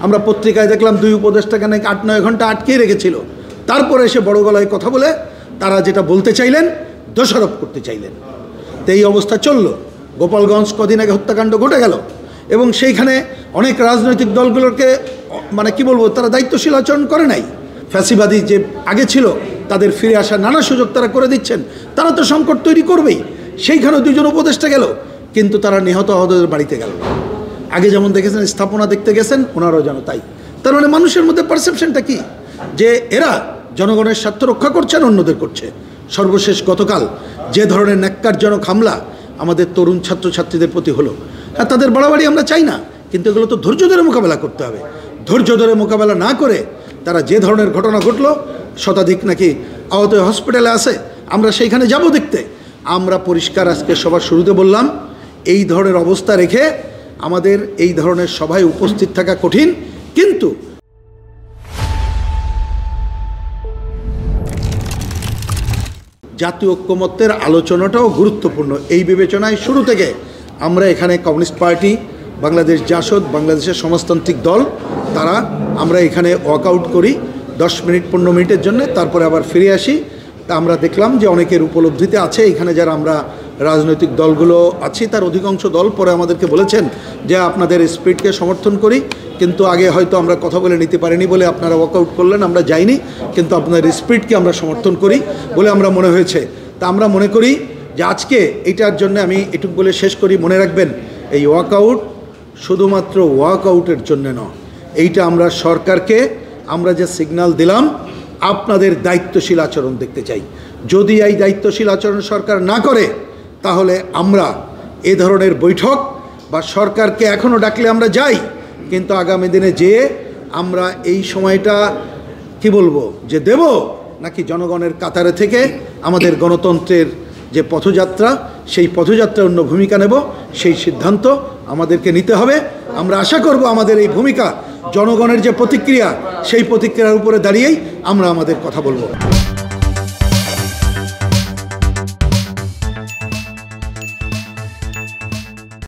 আমরা পত্রিকায় দেখলাম 2 উপদেষ্টাকে নাকি 8-9 ঘন্টা আটকে রেখেছিল, তারপরে এসে বড় গলায় কথা বলে তারা যেটা বলতে চাইলেন দোষারোপ করতে চাইলেন। তো এই অবস্থা চলল। গোপালগঞ্জ কদিন আগে হত্যাকাণ্ড ঘটে গেল এবং সেইখানে অনেক রাজনৈতিক দলগুলোকে মানে কি বলবো, তারা দায়িত্বশীল আচরণ করে নাই। ফ্যাসিবাদী যে আগে ছিল তাদের ফিরে আসার নানা সুযোগ তারা করে দিচ্ছেন। তারা তো সংকট তৈরি করবেই। সেইখানেও 2 জন উপদেষ্টা গেল, কিন্তু তারা নিহত আহতদের বাড়িতে গেল। আগে যেমন দেখেছেন স্থাপনা দেখতে গেছেন, ওনারাও যেন তাই। তার মানে মানুষের মধ্যে পারসেপশনটা কি, যে এরা জনগণের স্বার্থ রক্ষা করছেন, অন্যদের করছে। সর্বশেষ গতকাল যে ধরনের ন্যাক্কারজনক হামলা আমাদের তরুণ ছাত্রছাত্রীদের প্রতি হলো, হ্যাঁ তাদের বাড়াবাড়ি আমরা চাই না, কিন্তু এগুলো তো ধৈর্য ধরে মোকাবেলা করতে হবে। ধৈর্য ধরে মোকাবেলা না করে তারা যে ধরনের ঘটনা ঘটলো, শতাধিক নাকি আহত হসপিটালে আছে, আমরা সেইখানে যাব দেখতে। আমরা পরিষ্কার আজকে সবার শুরুতে বললাম, এই ধরনের অবস্থা রেখে আমাদের এই ধরনের সভায় উপস্থিত থাকা কঠিন, কিন্তু জাতীয় ঐক্যমত্যের আলোচনাটাও গুরুত্বপূর্ণ। এই বিবেচনায় শুরু থেকে আমরা এখানে কমিউনিস্ট পার্টি, বাংলাদেশ জাসদ, বাংলাদেশের সমাজতান্ত্রিক দল, আমরা এখানে ওয়াকআউট করি 10 মিনিট 15 মিনিটের জন্য, তারপরে আবার ফিরে আসি। তা আমরা দেখলাম যে অনেকের উপলব্ধিতে আছে। এখানে যারা আমরা রাজনৈতিক দলগুলো আছি তার অধিকাংশ দল পরে আমাদেরকে বলেছেন যে আপনাদের স্পিরিটকে সমর্থন করি, কিন্তু আগে হয়তো আমরা কথা বলে নিতে পারিনি বলে আপনারা ওয়াকআউট করলেন, আমরা যাইনি, কিন্তু আপনাদের স্পিরিটকে আমরা সমর্থন করি বলে আমরা মনে হয়েছে। তা আমরা মনে করি যে আজকে এইটার জন্য আমি এটুকু বলে শেষ করি, মনে রাখবেন এই ওয়াকআউট শুধুমাত্র ওয়াকআউটের জন্য নয়, এইটা আমরা সরকারকে আমরা যে সিগন্যাল দিলাম আপনাদের দায়িত্বশীল আচরণ দেখতে চাই। যদি এই দায়িত্বশীল আচরণ সরকার না করে, তাহলে আমরা এ ধরনের বৈঠক বা সরকারকে এখনও ডাকলে আমরা যাই, কিন্তু আগামী দিনে যেয়ে আমরা এই সময়টা কি বলবো যে দেব, নাকি জনগণের কাতারে থেকে আমাদের গণতন্ত্রের যে পথযাত্রা, সেই পথযাত্রায় অন্য ভূমিকা নেব, সেই সিদ্ধান্ত আমাদেরকে নিতে হবে। আমরা আশা করব আমাদের এই ভূমিকা জনগণের যে প্রতিক্রিয়া, সেই প্রতিক্রিয়ার উপরে দাঁড়িয়েই আমরা আমাদের কথা বলবো।